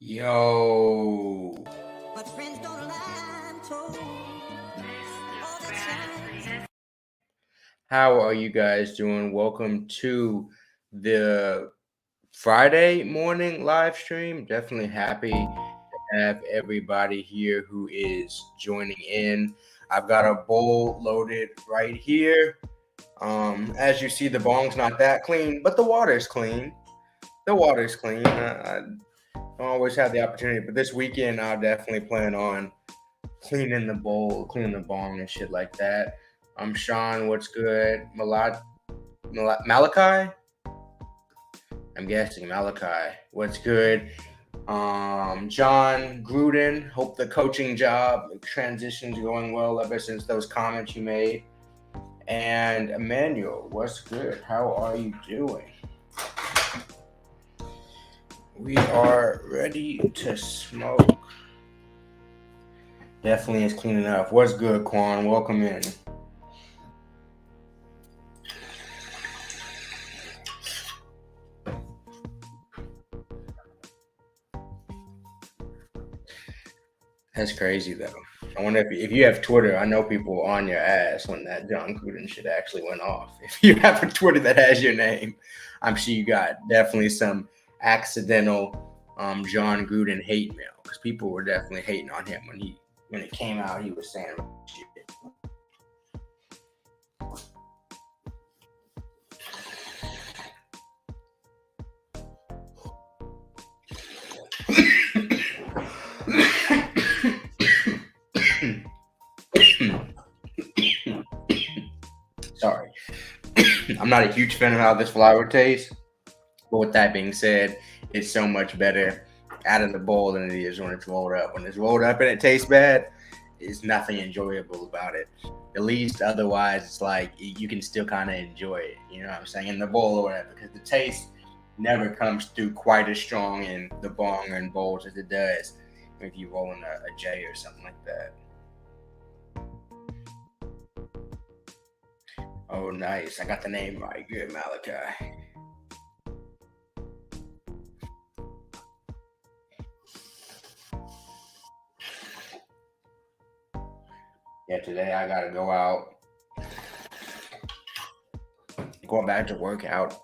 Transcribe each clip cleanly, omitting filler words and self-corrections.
Yo, But friends don't lie, I'm told. All that shines. how are you guys doing? Welcome to the Friday morning live stream. Definitely happy to have everybody here who is joining in. I've got a bowl loaded right here. As you see, the bong's not that clean, but the water's clean. The water's clean. I don't always have the opportunity, but this weekend I'll definitely plan on cleaning the bowl, cleaning the bong and shit like that. I'm Sean. What's good? Malachi? I'm guessing Malachi. What's good? John Gruden. Hope the coaching job transition's going well ever since those comments you made. And Emmanuel, what's good? How are you doing? We are ready to smoke. Definitely is clean enough. What's good, Quan? Welcome in. That's crazy though. I wonder if you have Twitter. I know people on your ass when that John Gruden shit actually went off. If you have a Twitter that has your name, I'm sure you got definitely some accidental John Gruden hate mail because people were definitely hating on him when it came out. He was saying shit. Sorry. I'm not a huge fan of how this flower tastes, but with that being said, it's so much better out of the bowl than it is when it's rolled up. When it's rolled up and it tastes bad, there's nothing enjoyable about it. At least otherwise, it's like you can still kind of enjoy it. You know what I'm saying? In the bowl or whatever, because the taste never comes through quite as strong in the bong and bowls as it does if you roll in a J or something like that. Oh, nice. I got the name right. Good, Malachi. Yeah, today I got to go out. Going back to work out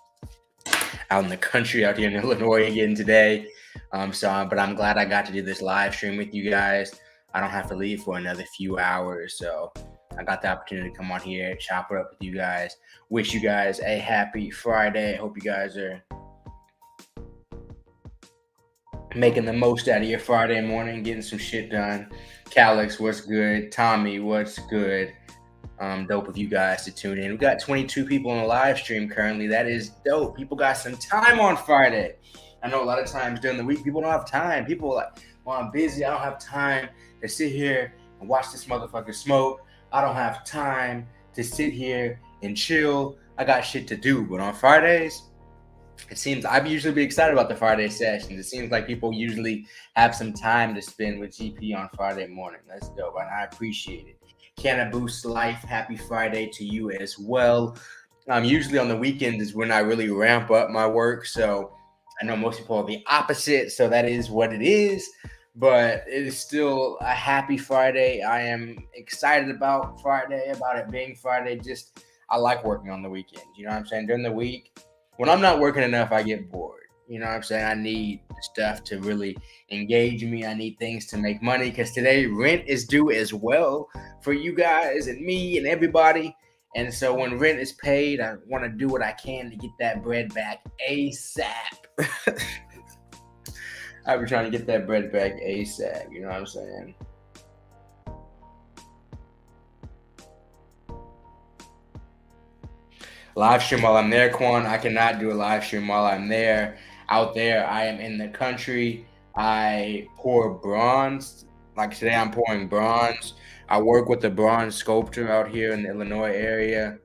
in the country out here in Illinois again today. But I'm glad I got to do this live stream with you guys. I don't have to leave for another few hours, so I got the opportunity to come on here, chop it up with you guys. Wish you guys a happy Friday. Hope you guys are making the most out of your Friday morning, getting some shit done. Calix, what's good? Tommy, what's good? Dope of you guys to tune in. We got 22 people on the live stream currently. That is dope. People got some time on Friday. I know a lot of times during the week people don't have time. People are like, well, I'm busy. I don't have time to sit here and watch this motherfucker smoke. I don't have time to sit here and chill. I got shit to do. But on Fridays, it seems I'd usually be excited about the Friday sessions. It seems like people usually have some time to spend with GP on Friday morning. That's dope, and I appreciate it. Can I boost life? Happy Friday to you as well. Usually on the weekends is when I really ramp up my work. So I know most people are the opposite. So that is what it is. But it is still a happy Friday. I am excited about Friday, about it being Friday. Just I like working on the weekends. You know what I'm saying? During the week, when I'm not working enough, I get bored. You know what I'm saying? I need stuff to really engage me. I need things to make money because today rent is due as well for you guys and me and everybody. And so when rent is paid, I want to do what I can to get that bread back ASAP. I've been trying to get that bread back ASAP. You know what I'm saying? Live stream while I'm there, Quan. I cannot do a live stream while I'm there. Out there, I am in the country. I pour bronze. Like today, I'm pouring bronze. I work with a bronze sculptor out here in the Illinois area.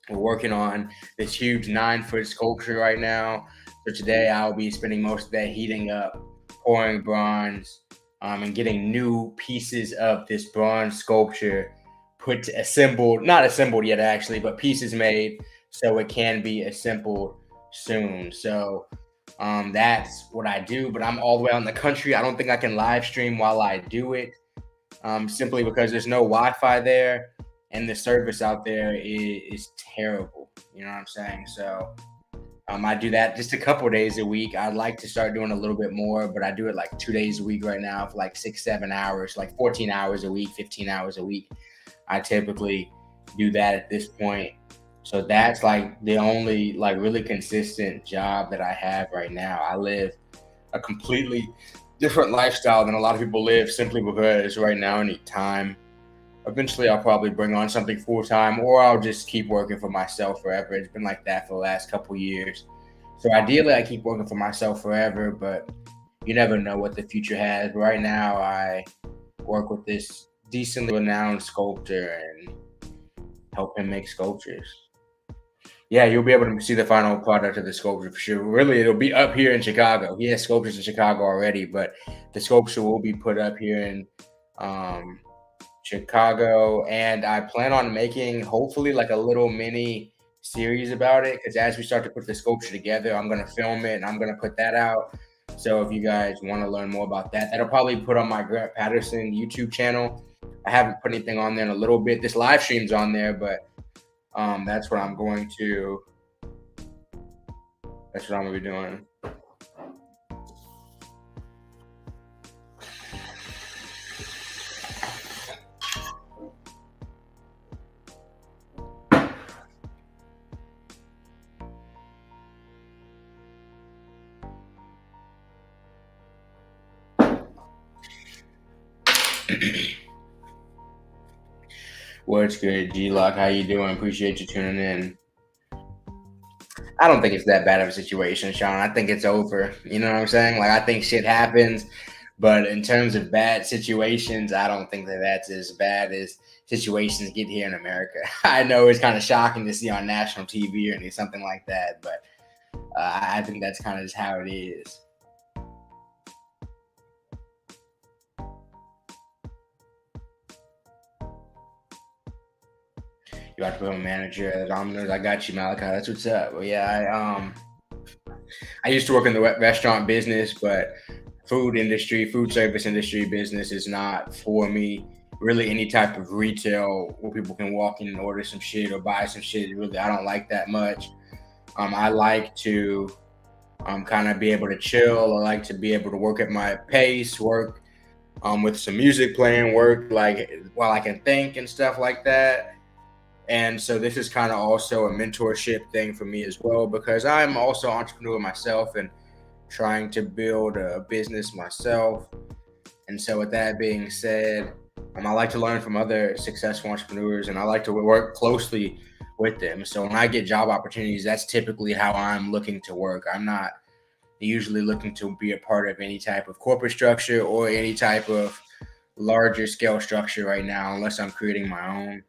We're working on this huge 9-foot sculpture right now. So today, I'll be spending most of the day heating up, pouring bronze, and getting new pieces of this bronze sculpture not assembled yet actually, but pieces made so it can be assembled soon. So That's what I do, but I'm all the way out in the country. I don't think I can live stream while I do it, simply because there's no Wi-Fi there, and the service out there is terrible. You know what I'm saying? So I do that just a couple days a week. I'd like to start doing a little bit more, but I do it like 2 days a week right now for like 6, 7 hours, like 14 hours a week, 15 hours a week. I typically do that at this point. So that's like the only like really consistent job that I have right now. I live a completely different lifestyle than a lot of people live simply because right now I need time. Eventually, I'll probably bring on something full time, or I'll just keep working for myself forever. It's been like that for the last couple years. So ideally, I keep working for myself forever, but you never know what the future has. Right now, I work with this decently renowned sculptor and help him make sculptures. Yeah, you'll be able to see the final product of the sculpture for sure. Really, it'll be up here in Chicago. He has sculptures in Chicago already, but the sculpture will be put up here in um, Chicago, and I plan on making hopefully like a little mini series about it. Because as we start to put the sculpture together, I'm gonna film it and I'm gonna put that out. So if you guys want to learn more about that, that'll probably put on my Grant Patterson YouTube channel. I haven't put anything on there in a little bit. This live stream's on there, but that's what I'm going to. That's what I'm gonna be doing. What's good, G Lock? How you doing? Appreciate you tuning in. I don't think it's that bad of a situation, Sean. I think it's over. You know what I'm saying? Like I think shit happens, but in terms of bad situations, I don't think that that's as bad as situations get here in America. I know it's kind of shocking to see on national TV or something like that, but I think that's kind of just how it is. You have to become a manager at Domino's. I got you, Malachi. That's what's up. Well, yeah, I used to work in the restaurant business, but food industry, food service industry business is not for me. Really, any type of retail where people can walk in and order some shit or buy some shit, really, I don't like that much. I like to kind of be able to chill. I like to be able to work at my pace, work with some music playing, work like while I can think and stuff like that. And so this is kind of also a mentorship thing for me as well because I'm also an entrepreneur myself and trying to build a business myself. And so with that being said, I like to learn from other successful entrepreneurs and I like to work closely with them. So when I get job opportunities, that's typically how I'm looking to work. I'm not usually looking to be a part of any type of corporate structure or any type of larger scale structure right now, unless I'm creating my own.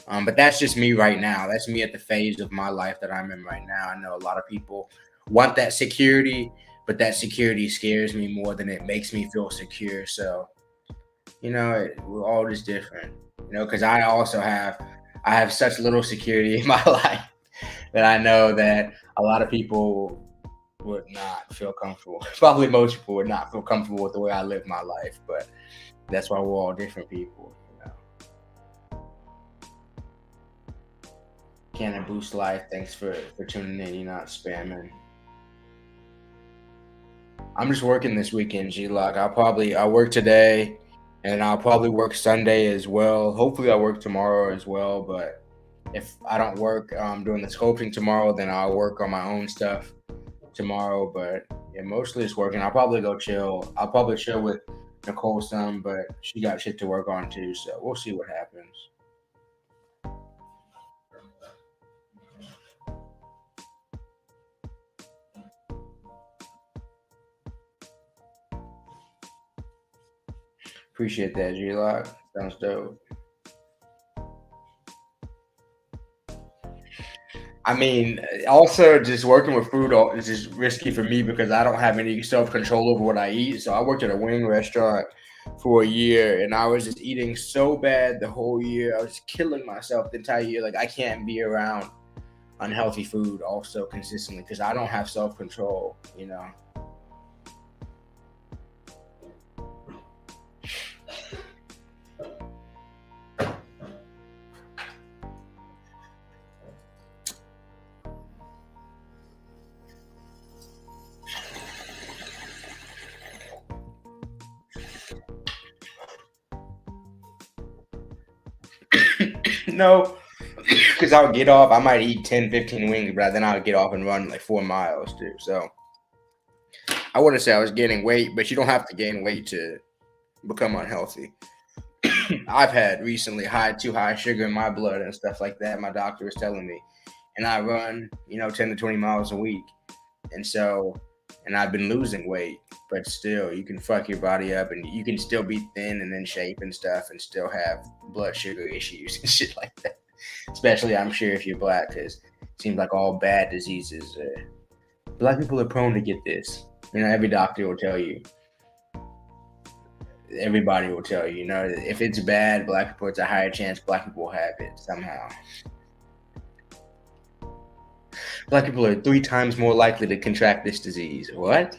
But that's just me right now. That's me at the phase of my life that I'm in right now. I know a lot of people want that security, but that security scares me more than it makes me feel secure. So, we're all just different, because I have such little security in my life that I know that a lot of people would not feel comfortable. Probably most people would not feel comfortable with the way I live my life, but that's why we're all different people. Cannon Boost Life, thanks for tuning in. You're not spamming. I'm just working this weekend, G Lock. I work today and I'll probably work Sunday as well. Hopefully I work tomorrow as well, but if I don't work doing the sculpting tomorrow, then I'll work on my own stuff tomorrow. But yeah, mostly it's working. I'll probably go chill. I'll probably chill with Nicole some, but she got shit to work on too, so we'll see what happens. Appreciate that, G Lock. Sounds dope. I mean, also just working with food is just risky for me because I don't have any self control over what I eat. So I worked at a wing restaurant for a year, and I was just eating so bad the whole year. I was killing myself the entire year. Like I can't be around unhealthy food also consistently because I don't have self control, you know. No, because I'll get off. I might eat 10, 15 wings, but then I'll get off and run like 4 miles too. So I wouldn't say I was gaining weight, but you don't have to gain weight to become unhealthy. I've had recently too high sugar in my blood and stuff like that. My doctor was telling me, and I run, 10 to 20 miles a week, and so, and I've been losing weight, but still, you can fuck your body up, and you can still be thin and in shape and stuff, and still have blood sugar issues and shit like that. Especially, I'm sure if you're black, because it seems like all bad diseases, black people are prone to get this. Every doctor will tell you. Everybody will tell you, if it's bad, black people, it's a higher chance black people will have it somehow. Black people are 3 times more likely to contract this disease. What?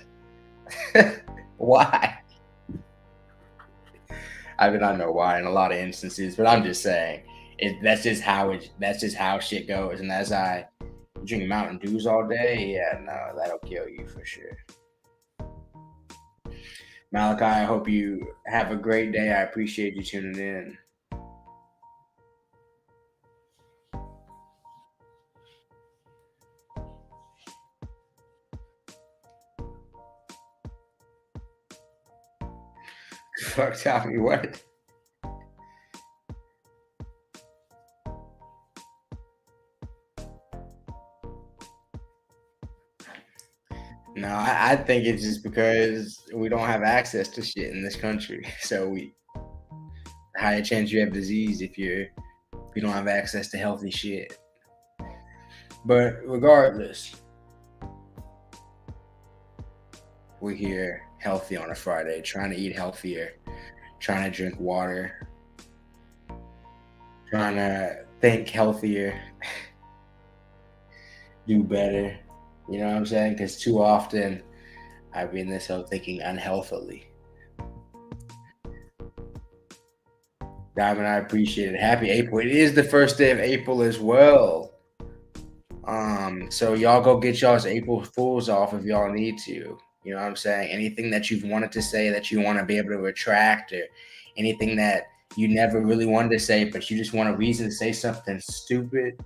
Why? I mean, I know why in a lot of instances, but I'm just saying that's just how shit goes. And as I drink Mountain Dews all day, yeah, no, that'll kill you for sure. Malachi, I hope you have a great day. I appreciate you tuning in. Fuck, tell me what? No, I think it's just because we don't have access to shit in this country. So higher chance you have disease if you don't have access to healthy shit. But regardless, we're here healthy on a Friday, trying to eat healthier, trying to drink water, trying to think healthier, do better. You know what I'm saying? Because too often I've been this whole thinking unhealthily. Diamond, I appreciate it. Happy April. It is the first day of April as well. So y'all go get y'all's April Fools off if y'all need to. You know what I'm saying? Anything that you've wanted to say that you want to be able to retract, or anything that you never really wanted to say, but you just want a reason to say something stupid,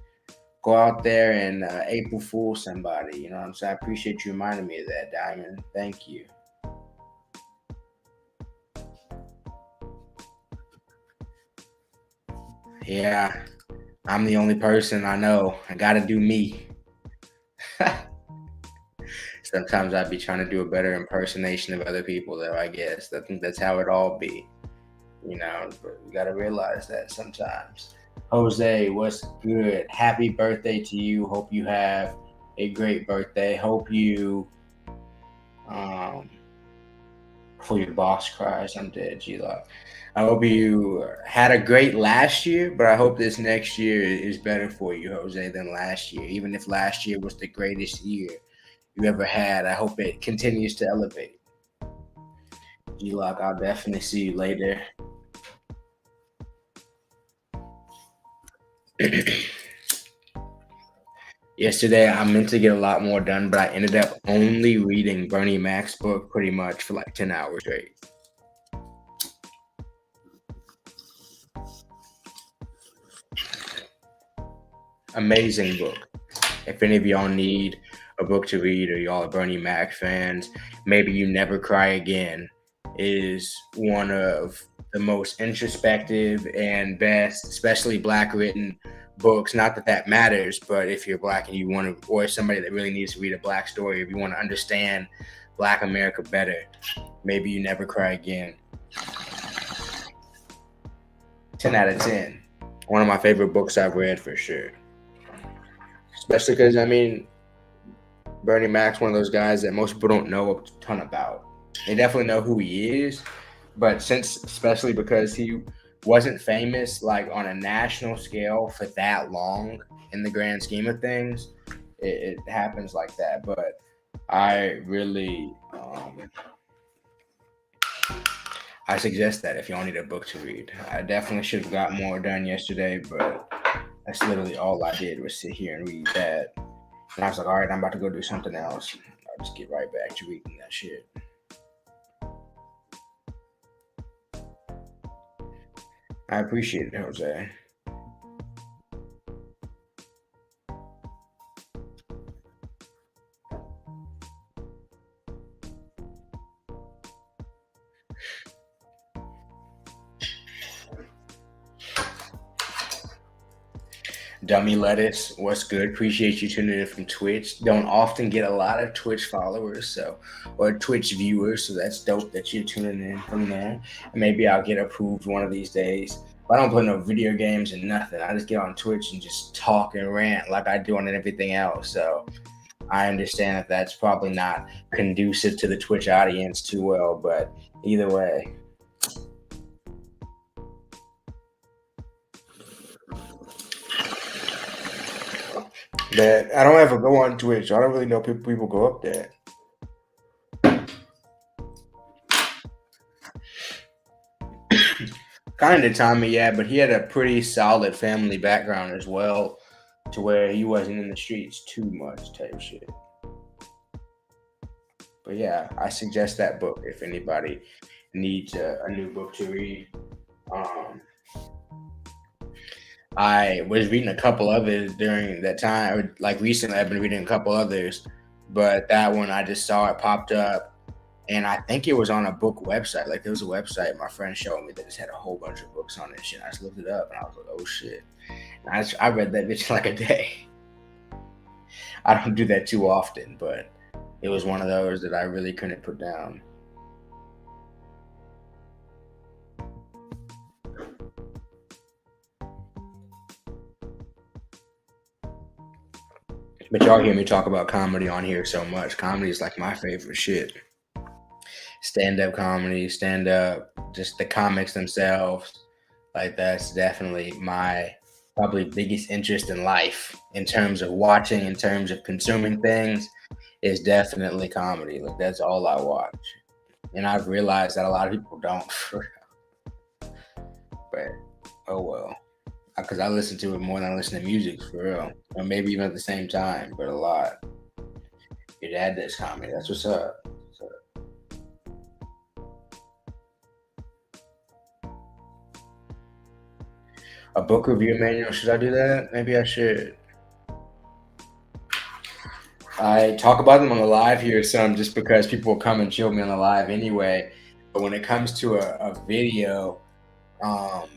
go out there and April Fool somebody. You know what I'm saying? I appreciate you reminding me of that, Diamond. Thank you. Yeah, I'm the only person I know. I gotta do me. Sometimes I'd be trying to do a better impersonation of other people, though, I guess. I think that's how it all be. But you gotta realize that sometimes. Jose, what's good? Happy birthday to you. Hope you have a great birthday. Hope you, before your boss cries, I'm dead, G-Lock. I hope you had a great last year, but I hope this next year is better for you, Jose, than last year. Even if last year was the greatest year you ever had, I hope it continues to elevate. G-Lock, I'll definitely see you later. Yesterday, I meant to get a lot more done, but I ended up only reading Bernie Mac's book pretty much for like 10 hours straight. Amazing book. If any of y'all need a book to read, or y'all are Bernie Mac fans, maybe You Never Cry Again is one of the most introspective and best, especially Black written books. Not that that matters, but if you're Black and you want to, or somebody that really needs to read a Black story, if you want to understand Black America better, maybe You Never Cry Again. 10 out of 10. One of my favorite books I've read for sure. Especially because, Bernie Mac's one of those guys that most people don't know a ton about. They definitely know who he is, but especially because he wasn't famous like on a national scale for that long in the grand scheme of things. It happens like that, but I really I suggest that if y'all need a book to read. I definitely should have got more done yesterday, but that's literally all I did was sit here and read that. And I was like, all right, I'm about to go do something else. I'll just get right back to reading that shit. I appreciate it, Jose. Dummy Lettuce, what's good? Appreciate you tuning in from Twitch. Don't often get a lot of Twitch followers, or Twitch viewers, so that's dope that you're tuning in from there. And maybe I'll get approved one of these days. But I don't play no video games and nothing. I just get on Twitch and just talk and rant like I do on everything else. So I understand that that's probably not conducive to the Twitch audience too well, but either way. That I don't ever go on Twitch. I don't really know people go up there. Kind of Tommy, yeah, but he had a pretty solid family background as well, to where he wasn't in the streets too much type shit. But yeah, I suggest that book if anybody needs a new book to read. Um, I was reading a couple others during that time. Like recently, I've been reading a couple others, but that one I just saw it popped up, and I think it was on a book website. Like there was a website my friend showed me that just had a whole bunch of books on it. And shit, I just looked it up, and I was like, "Oh shit!" And I read that bitch in like a day. I don't do that too often, but it was one of those that I really couldn't put down. But y'all hear me talk about comedy on here so much. Comedy is like my favorite shit. Stand up comedy, stand up, just the comics themselves. Like that's definitely my probably biggest interest in life in terms of watching, in terms of consuming things, is definitely comedy. Like that's all I watch. And I've realized that a lot of people don't, but oh well. Because I listen to it more than I listen to music for real, or maybe even at the same time, but a lot. Your dad does comedy. That's what's up. So, a book review manual. Should I do that? Maybe I should. I talk about them on the live here some just because people will come and chill me on the live anyway. But when it comes to a video, um,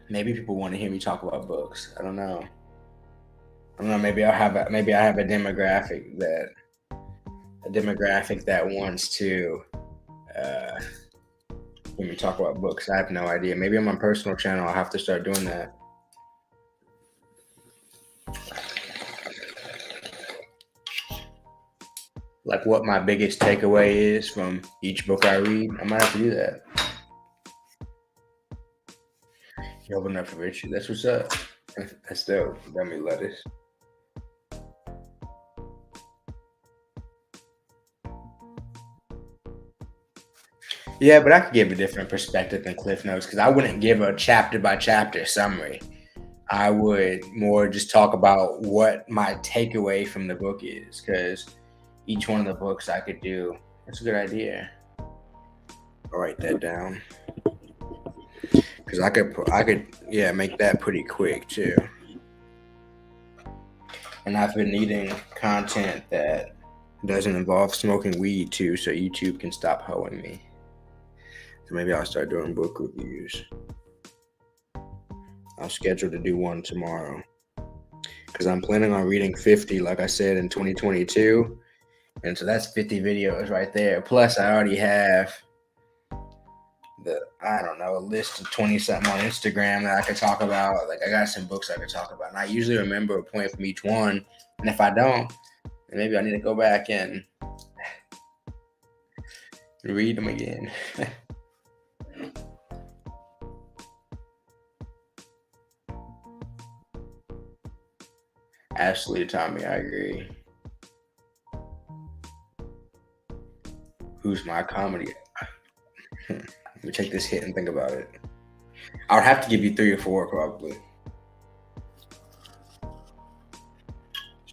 maybe people want to hear me talk about books. I don't know. I don't know. Maybe I have a demographic that wants to uh, hear me talk about books. I have no idea. Maybe on my personal channel, I'll have to start doing that. Like what my biggest takeaway is from each book I read. I might have to do that. You open up for Richie. That's what's up. That's dope. Dummy Lettuce. Yeah, but I could give a different perspective than Cliff Notes because I wouldn't give a chapter by chapter summary. I would more just talk about what my takeaway from the book is because each one of the books I could do. That's a good idea. I'll write that down because I could, yeah, make that pretty quick too. And I've been needing content that doesn't involve smoking weed too, so YouTube can stop hoeing me. So maybe I'll start doing book reviews. I'm scheduled to do one tomorrow because I'm planning on reading 50, like I said, in 2022. And so that's 50 videos right there. Plus, I already have a list of 20 something on Instagram that I could talk about. Like, I got some books I could talk about. And I usually remember a point from each one. And if I don't, then maybe I need to go back and read them again. Absolutely, Tommy. I agree. Who's my comedy? Let me take this hit and think about it. I would have to give you 3 or 4 probably.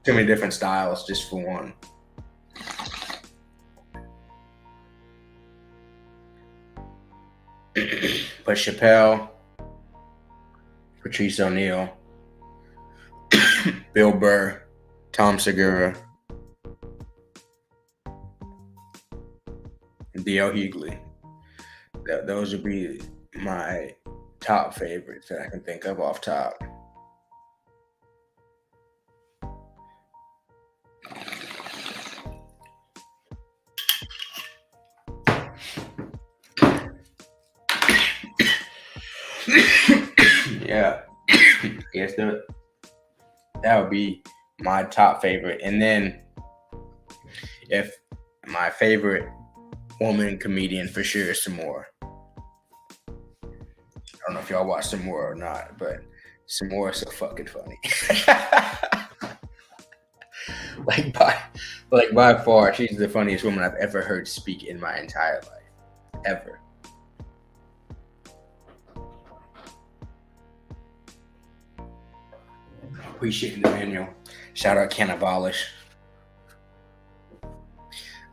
Too many different styles just for one. But Chappelle, Patrice O'Neal, Bill Burr, Tom Segura, D.L. Hughley. Those would be my top favorites that I can think of off top. Yeah. Yes, that would be my top favorite. And then if my favorite woman comedian for sure is Samora. I don't know if y'all watch Samora or not, but Samora's so fucking funny. by far, she's the funniest woman I've ever heard speak in my entire life. Ever. Appreciate the manual. Shout out Cannabolish.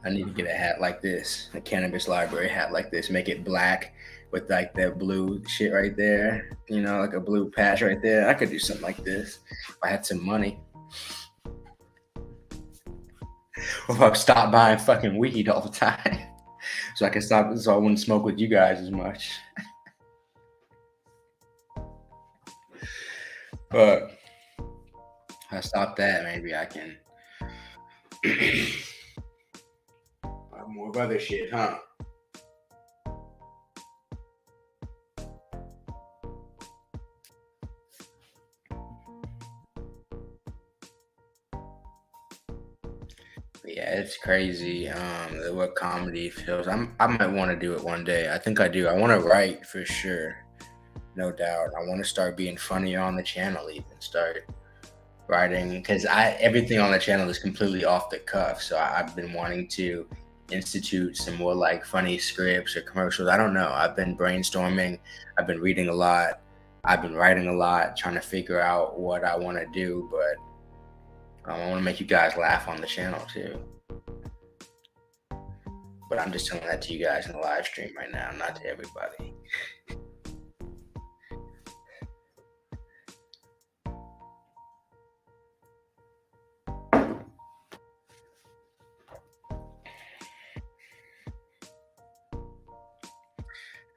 I need to get a hat like this, a cannabis library hat like this. Make it black with like that blue shit right there. You know, like a blue patch right there. I could do something like this if I had some money. Or if I stopped buying fucking weed all the time, so I wouldn't smoke with you guys as much. But if I stop that, maybe I can buy more of other shit, huh? Yeah, it's crazy. What comedy feels. I might want to do it one day. I think I do. I want to write for sure, no doubt. I want to start being funnier on the channel. Even start writing because everything on the channel is completely off the cuff. So I've been wanting to institute some more like funny scripts or commercials. I don't know. I've been brainstorming. I've been reading a lot. I've been writing a lot, trying to figure out what I want to do, but. I want to make you guys laugh on the channel too. But I'm just telling that to you guys in the live stream right now, not to everybody.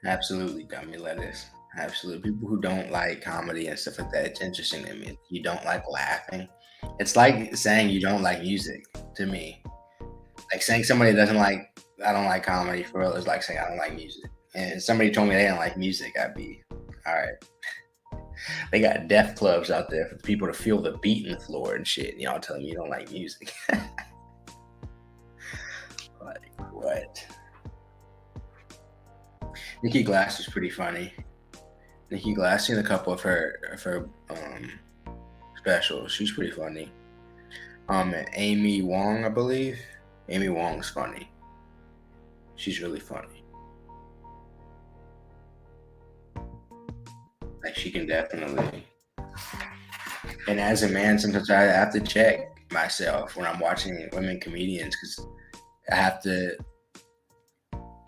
Absolutely, dummy lettuce. Absolutely. People who don't like comedy and stuff like that, it's interesting to me. You don't like laughing. It's like saying you don't like music to me. Like saying somebody doesn't like, I don't like comedy for real is like saying I don't like music. And if somebody told me they didn't like music, I'd be, all right. They got deaf clubs out there for people to feel the beat in the floor and shit. And y'all telling me you don't like music. Like, what? Nikki Glass is pretty funny. Nikki Glass, seen a couple of her specials. She's pretty funny. And Amy Wong, I believe. Amy Wong's funny. She's really funny. Like she can definitely. And as a man, sometimes I have to check myself when I'm watching women comedians because I have to.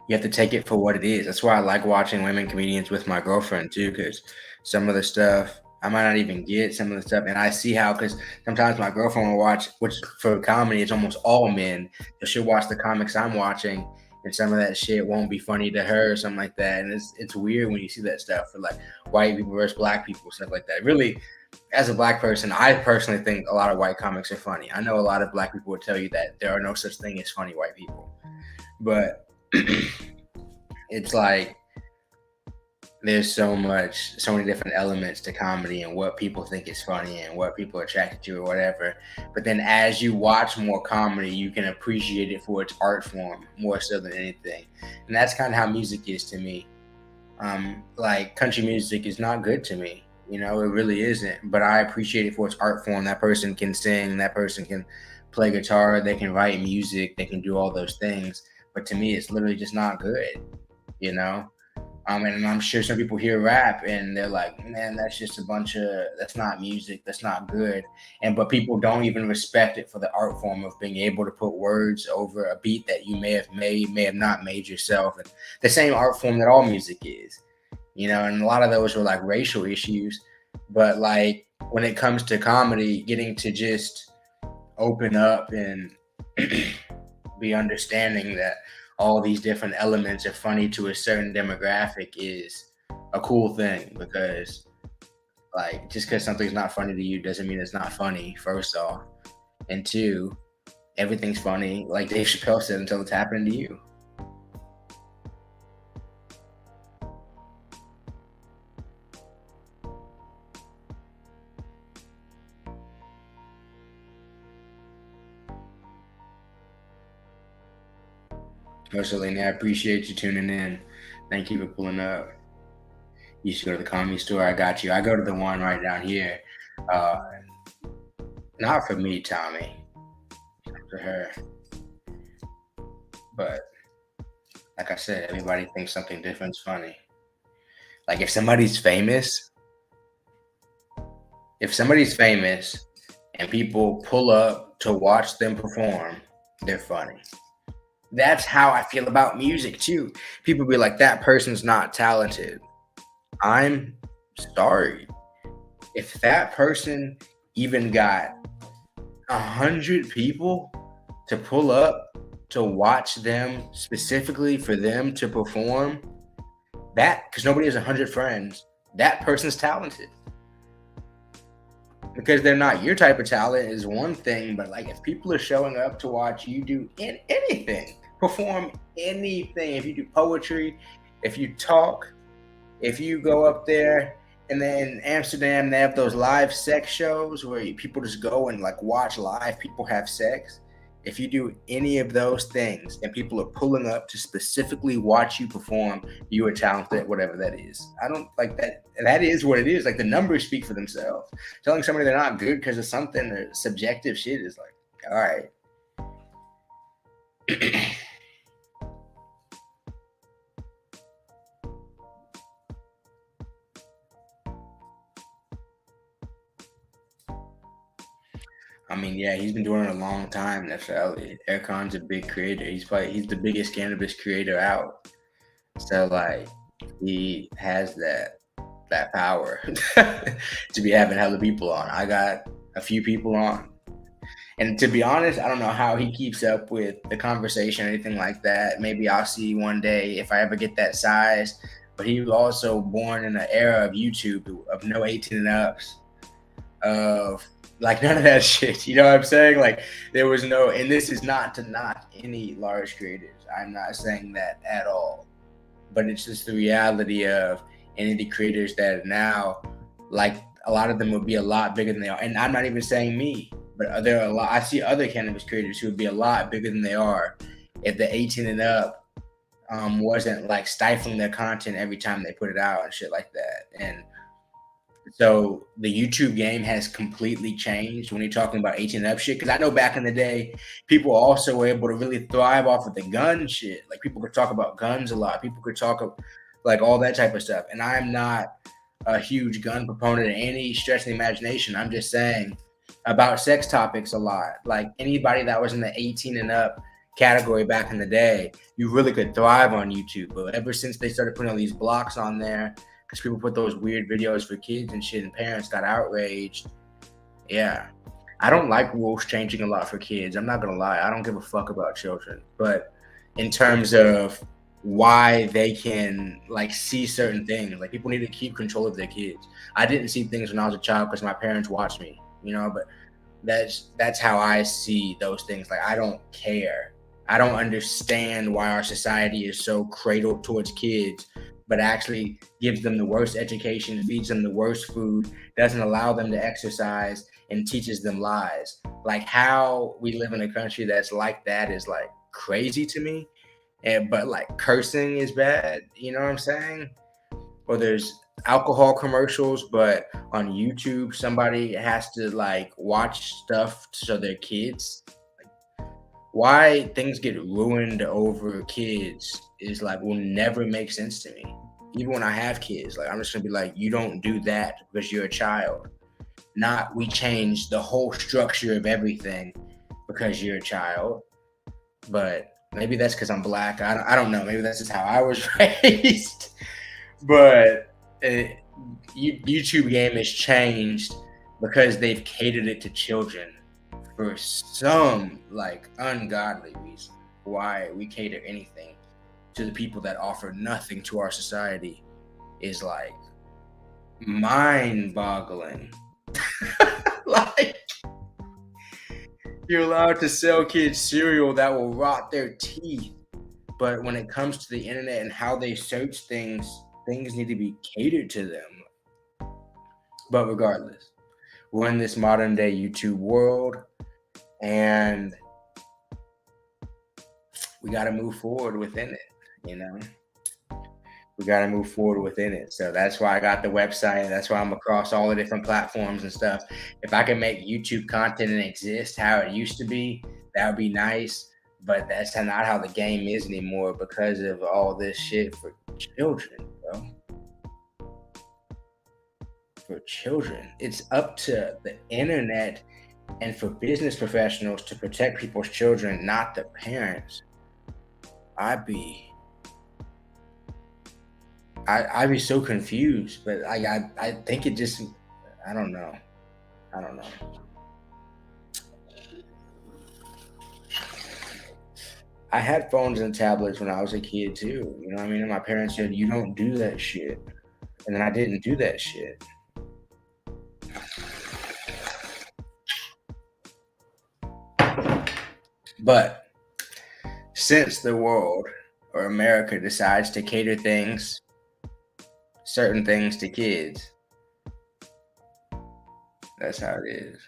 You have to take it for what it is. That's why I like watching women comedians with my girlfriend too, because some of the stuff I might not even get some of the stuff, and I see how because sometimes my girlfriend will watch, which for comedy it's almost all men. So she'll watch the comics I'm watching, and some of that shit won't be funny to her or something like that. And it's weird when you see that stuff for like white people versus black people, stuff like that. Really, as a black person, I personally think a lot of white comics are funny. I know a lot of black people would tell you that there are no such thing as funny white people, but it's like there's so many different elements to comedy and what people think is funny and what people are attracted to or whatever. But then as you watch more comedy, you can appreciate it for its art form more so than anything. And that's kind of how music is to me. Like country music is not good to me. You know, it really isn't. But I appreciate it for its art form. That person can sing, that person can play guitar, they can write music, they can do all those things. But to me, it's literally just not good, you know? And I'm sure some people hear rap and they're like, man, that's just a bunch of, that's not music, that's not good. And but people don't even respect it for the art form of being able to put words over a beat that you may have made, may have not made yourself. And the same art form that all music is, you know, and a lot of those were like racial issues. But like when it comes to comedy, getting to just open up and be understanding that all these different elements are funny to a certain demographic is a cool thing, because like just because something's not funny to you doesn't mean it's not funny, first off. And two, everything's funny, like Dave Chappelle said, until it's happening to you. Personally, I appreciate you tuning in. Thank you for pulling up. You should go to the comedy store. I got you. I go to the one right down here. Uh, Not for me, Tommy, for her. But like I said, everybody thinks something different's funny. Like if somebody's famous and people pull up to watch them perform, they're funny. That's how I feel about music too. People be like, that person's not talented. I'm sorry. If that person even got 100 people to pull up to watch them specifically for them to perform, that, because nobody has 100 friends, that person's talented. Because they're not your type of talent is one thing, but like if people are showing up to watch you do anything, perform anything, if you do poetry, if you talk, if you go up there, and then in Amsterdam they have those live sex shows where people just go and like watch live people have sex. If you do any of those things and people are pulling up to specifically watch you perform, you are talented at whatever that is. I don't like that. That is what it is. Like the numbers speak for themselves. Telling somebody they're not good because of something or subjective shit is like, all right. I mean, yeah, he's been doing it a long time. That's Ercon's a big creator. He's the biggest cannabis creator out. So like he has that power to be having hella people on. I got a few people on. And to be honest, I don't know how he keeps up with the conversation or anything like that. Maybe I'll see one day if I ever get that size. But he was also born in an era of YouTube of no 18 and ups, of like none of that shit. You know what I'm saying? Like there was no, and this is not to knock any large creators. I'm not saying that at all. But it's just the reality of any of the creators that are now, like a lot of them would be a lot bigger than they are. And I'm not even saying me, but there are a lot. I see other cannabis creators who would be a lot bigger than they are if the 18 and up wasn't like stifling their content every time they put it out and shit like that. And so the YouTube game has completely changed when you're talking about 18 and up shit. Because I know back in the day, people also were able to really thrive off of the gun shit. Like people could talk about guns a lot. People could talk like all that type of stuff. And I'm not a huge gun proponent in any stretch of the imagination. I'm just saying about sex topics a lot. Like anybody that was in the 18 and up category back in the day, you really could thrive on YouTube. But ever since they started putting all these blocks on there, because people put those weird videos for kids and shit, and parents got outraged. Yeah, I don't like rules changing a lot for kids. I'm not gonna lie, I don't give a fuck about children. But in terms of why they can like see certain things, like people need to keep control of their kids. I didn't see things when I was a child because my parents watched me, you know. But that's how I see those things. Like I don't care. I don't understand why our society is so cradled towards kids, but actually gives them the worst education, feeds them the worst food, doesn't allow them to exercise, and teaches them lies. Like how we live in a country that's like that is like crazy to me. And but like cursing is bad, you know what I'm saying? or there's alcohol commercials, but on YouTube somebody has to like watch stuff so their kids, why things get ruined over kids is like will never make sense to me. Even when I have kids, like I'm just gonna be like, you don't do that because you're a child. Not we change the whole structure of everything because you're a child. But maybe that's because I'm black. I don't know. Maybe that's just how I was raised. But YouTube game has changed because they've catered it to children for some like ungodly reason. Why we cater anything to the people that offer nothing to our society is like mind-boggling. Like you're allowed to sell kids cereal that will rot their teeth, but when it comes to the internet and how they search things, things need to be catered to them. But regardless, we're in this modern day YouTube world, and we got to move forward within it. You know, we got to move forward within it. So that's why I got the website. That's why I'm across all the different platforms and stuff. If I can make YouTube content and exist how it used to be, that would be nice. But that's not how the game is anymore because of all this shit for children, bro. For children, it's up to the internet and for business professionals to protect people's children, not the parents. I'd be I'd be so confused, but I think it just I don't know. I don't know. I had phones and tablets when I was a kid too. You know what I mean? And my parents said, "You don't do that shit," and then I didn't do that shit. But since the world or America decides to cater things, certain things to kids, that's how it is.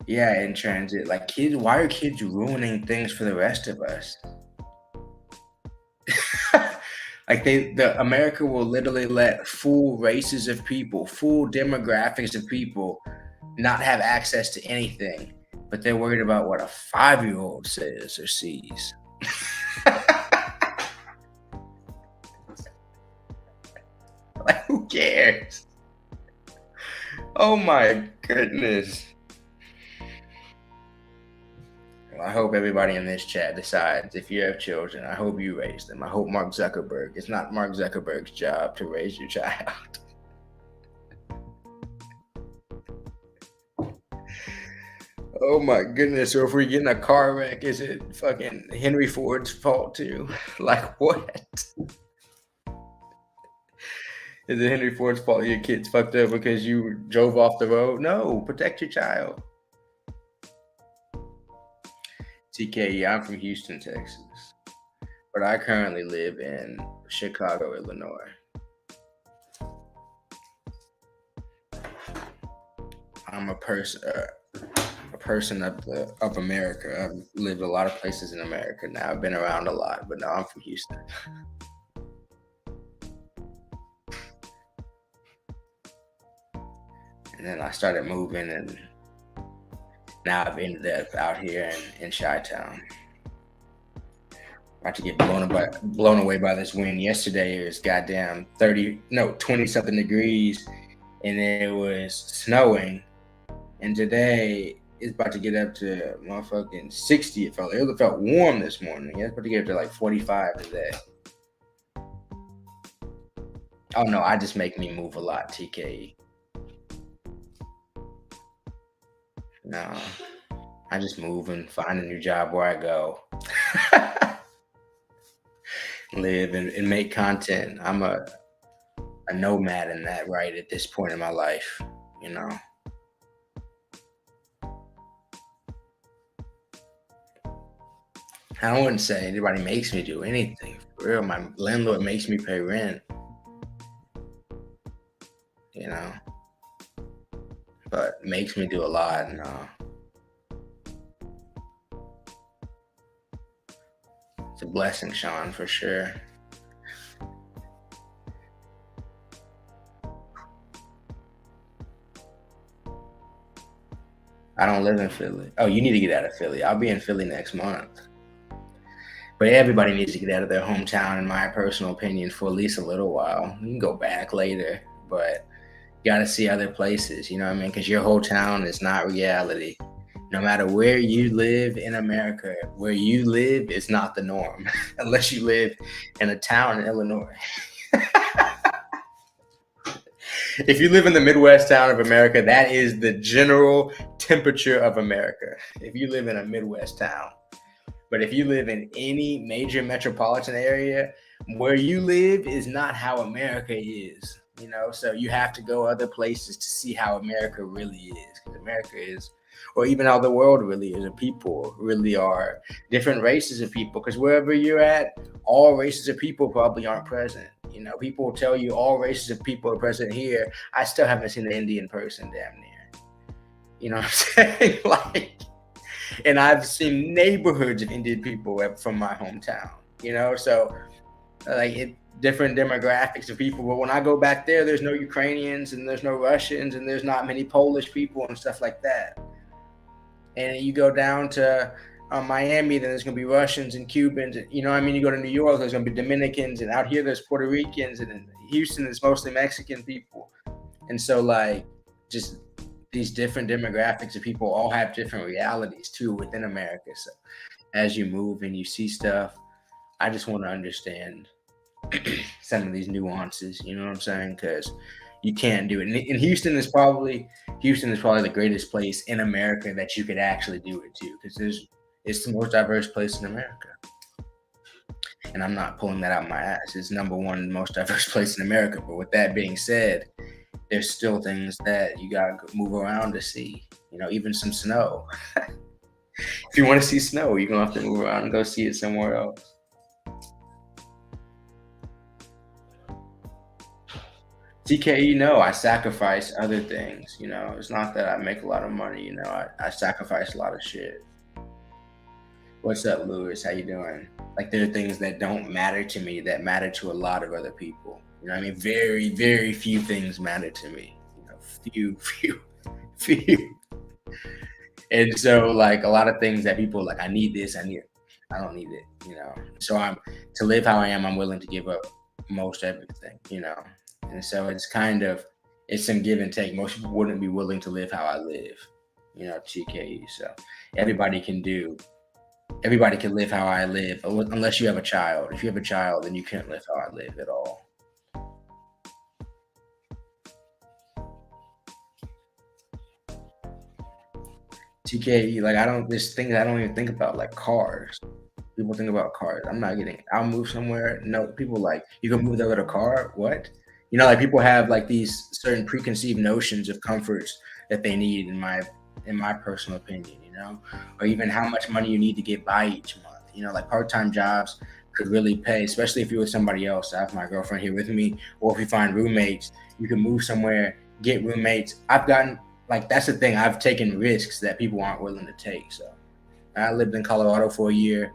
Yeah, in transit, like kids, why are kids ruining things for the rest of us? Like the America will literally let full races of people, full demographics of people not have access to anything, but they're worried about what a 5-year-old says or sees. Like, who cares? Oh my goodness. Well, I hope everybody in this chat decides if you have children, I hope you raise them. I hope Mark Zuckerberg, it's not Mark Zuckerberg's job to raise your child. Oh my goodness. So if we get in a car wreck, is it fucking Henry Ford's fault too? Like what? Is it Henry Ford's fault your kid's fucked up because you drove off the road? No, protect your child. TK, I'm from Houston, Texas, but I currently live in Chicago, Illinois. I'm a person of America. I've lived a lot of places in America now. I've been around a lot, but now I'm from Houston. And then I started moving, and now I've ended up out here in Chi-Town. About to get blown away by this wind. Yesterday it was goddamn 20 something degrees, and it was snowing. And today it's about to get up to motherfucking 60. It felt warm this morning. It's about to get up to like 45 today. Oh no, I just make me move a lot, TKE. No, I just move and find a new job where I go. Live and make content. I'm a nomad in that right at this point in my life, you know. I wouldn't say anybody makes me do anything. For real, my landlord makes me pay rent. You know. But makes me do a lot, no. It's a blessing, Sean, for sure. I don't live in Philly. Oh, you need to get out of Philly. I'll be in Philly next month. But everybody needs to get out of their hometown, in my personal opinion, for at least a little while. You can go back later, but you got to see other places. You know what I mean? Because your whole town is not reality. No matter where you live in America, where you live is not the norm, unless you live in a town in Illinois. If you live in the Midwest town of America, that is the general temperature of America. If you live in a Midwest town, but if you live in any major metropolitan area, where you live is not how America is. You know, so you have to go other places to see how America really is. Because America is, or even how the world really is, and people really are different races of people. Because wherever you're at, all races of people probably aren't present. You know, people will tell you all races of people are present here. I still haven't seen an Indian person damn near. You know what I'm saying? Like, and I've seen neighborhoods of Indian people from my hometown. You know, so different demographics of people. But when I go back there, there's no Ukrainians and there's no Russians and there's not many Polish people and stuff like that. And you go down to Miami, then there's going to be Russians and Cubans. You know what I mean? You go to New York, there's going to be Dominicans. And out here, there's Puerto Ricans. And in Houston, it's mostly Mexican people. And so, like, just these different demographics of people all have different realities, too, within America. So as you move and you see stuff, I just want to understand some of these nuances. You know what I'm saying? Because you can't do it. And Houston is probably the greatest place in America that you could actually do it to, because it's the most diverse place in America. And I'm not pulling that out my ass. It's number one most diverse place in America. But with that being said, there's still things that you gotta move around to see. You know, even some snow. If you want to see snow, you're gonna have to move around and go see it somewhere else. TKE, no, I sacrifice other things. You know, it's not that I make a lot of money. You know, I sacrifice a lot of shit. What's up, Lewis? How you doing? Like, there are things that don't matter to me that matter to a lot of other people. You know what I mean? Very, very few things matter to me. You know, few. And so, like, a lot of things that people are like, I need this, I don't need it. You know, so to live how I am, I'm willing to give up most everything. You know. And so it's some give and take. Most people wouldn't be willing to live how I live, you know, TKE. So everybody can live how I live, unless you have a child. If you have a child, then you can't live how I live at all. TKE, like, there's things I don't even think about, like cars. People think about cars. I'll move somewhere. No, people like, you can move there with a car? What? You know, like, people have like these certain preconceived notions of comforts that they need, in my personal opinion, you know, or even how much money you need to get by each month. You know, like, part-time jobs could really pay, especially if you're with somebody else. I have my girlfriend here with me, or if we find roommates, you can move somewhere, get roommates. That's the thing. I've taken risks that people aren't willing to take. So I lived in Colorado for a year,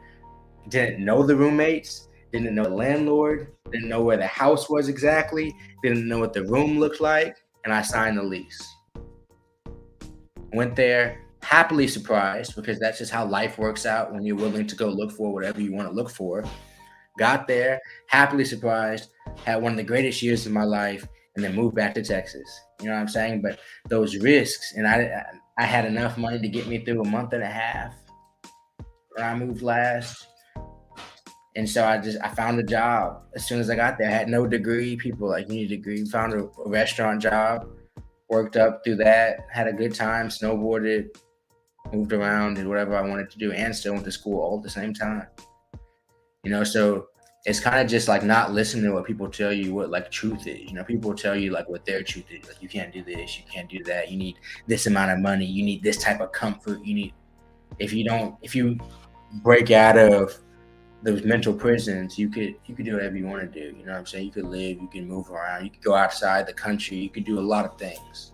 didn't know the roommates, didn't know the landlord, didn't know where the house was exactly, didn't know what the room looked like, and I signed the lease. Went there, happily surprised, because that's just how life works out when you're willing to go look for whatever you want to look for. Got there, happily surprised, had one of the greatest years of my life, and then moved back to Texas. You know what I'm saying? But those risks, and I had enough money to get me through a month and a half when I moved last. And so I found a job as soon as I got there. I had no degree. People were like, you need a degree. Found a restaurant job, worked up through that, had a good time, snowboarded, moved around, did whatever I wanted to do, and still went to school all at the same time. You know, so it's kind of just like not listening to what people tell you what like truth is. You know, people tell you like what their truth is. Like, you can't do this, you can't do that. You need this amount of money. You need this type of comfort. If you break out of those mental prisons, you could do whatever you want to do. You know what I'm saying? You could live, you can move around, you could go outside the country, you could do a lot of things.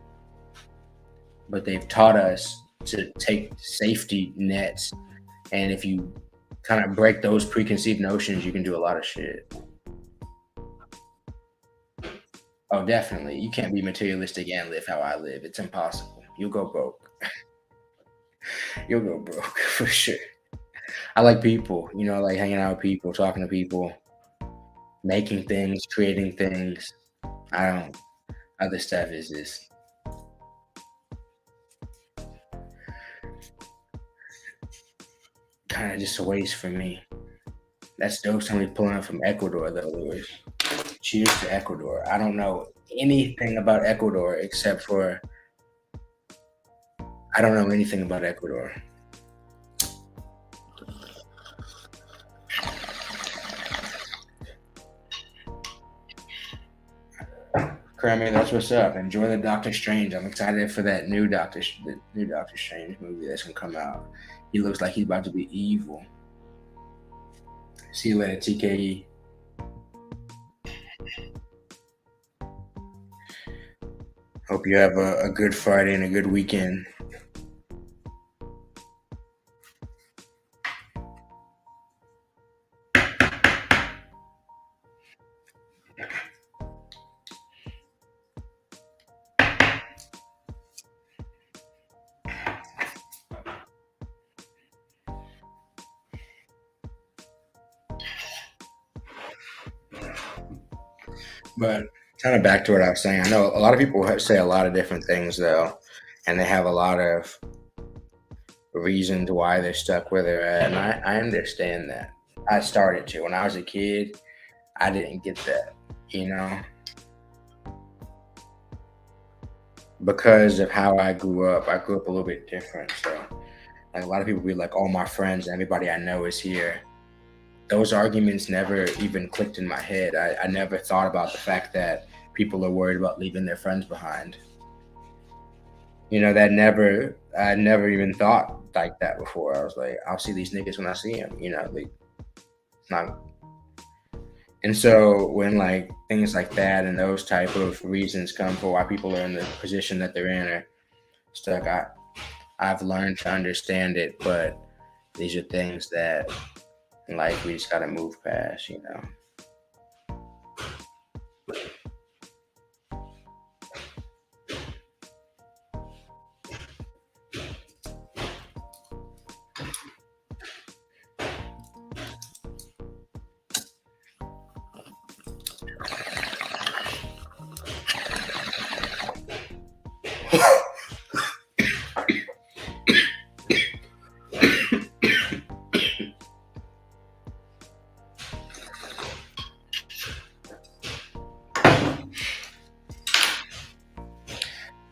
But they've taught us to take safety nets, and if you kind of break those preconceived notions, you can do a lot of shit. Oh, definitely. You can't be materialistic and live how I live. It's impossible. You'll go broke. You'll go broke for sure. I like people, like hanging out with people, talking to people, making things, creating things. I don't. Other stuff is just kind of just a waste for me. That's dope. Somebody pulling up from Ecuador, though, Lewis. Cheers to Ecuador. I don't know anything about Ecuador except for I don't know anything about Ecuador. Grammy, that's what's up. Enjoy the Doctor Strange. I'm excited for that new Doctor Strange movie that's gonna come out. He looks like he's about to be evil. See you later, TKE. Hope you have a good Friday and a good weekend. But kind of back to what I was saying, I know a lot of people say a lot of different things though, and they have a lot of reasons why they're stuck where they're at, and I understand that. I started to when I was a kid. I didn't get that, you know, because of how I grew up. I grew up a little bit different, so like a lot of people be like, "All my friends and everybody I know is here." Those arguments never even clicked in my head. I never thought about the fact that people are worried about leaving their friends behind. I never even thought like that before. I was like, I'll see these niggas when I see them, like, not. And so when like things like that and those type of reasons come for why people are in the position that they're in or stuck, I've learned to understand it, but these are things that like we just gotta move past.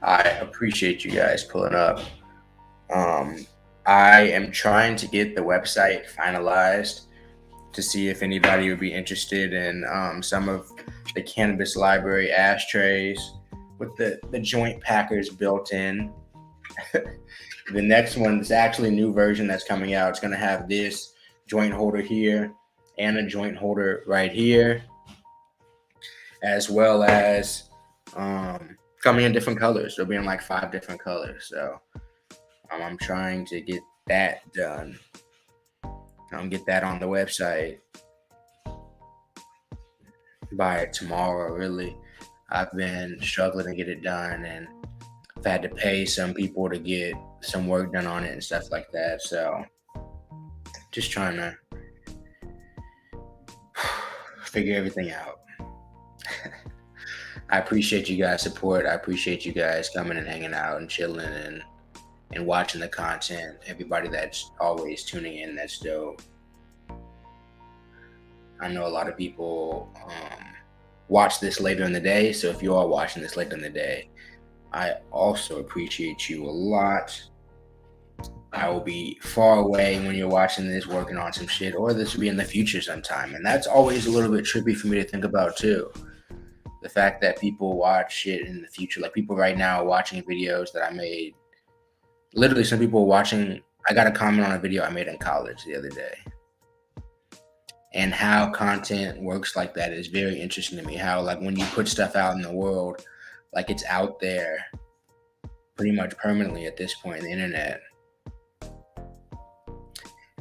I appreciate you guys pulling up. I am trying to get the website finalized to see if anybody would be interested in some of the cannabis library ashtrays with the joint packers built in. The next one is actually a new version that's coming out. It's going to have this joint holder here and a joint holder right here, as well as coming in different colors. They'll be in like 5 different colors. So I'm trying to get that done. Get that on the website by tomorrow. Really, I've been struggling to get it done, and I've had to pay some people to get some work done on it and stuff like that. So just trying to figure everything out. I appreciate you guys' support. I appreciate you guys coming and hanging out and chilling and watching the content. Everybody that's always tuning in, that's dope. I know a lot of people watch this later in the day, so if you are watching this later in the day, I also appreciate you a lot. I will be far away when you're watching this, working on some shit, or this will be in the future sometime, and that's always a little bit trippy for me to think about too. The fact that people watch shit in the future, like people right now are watching videos that I made. Literally, some people are watching. I got a comment on a video I made in college the other day. And how content works like that is very interesting to me. How like when you put stuff out in the world, like it's out there pretty much permanently at this point in the internet. I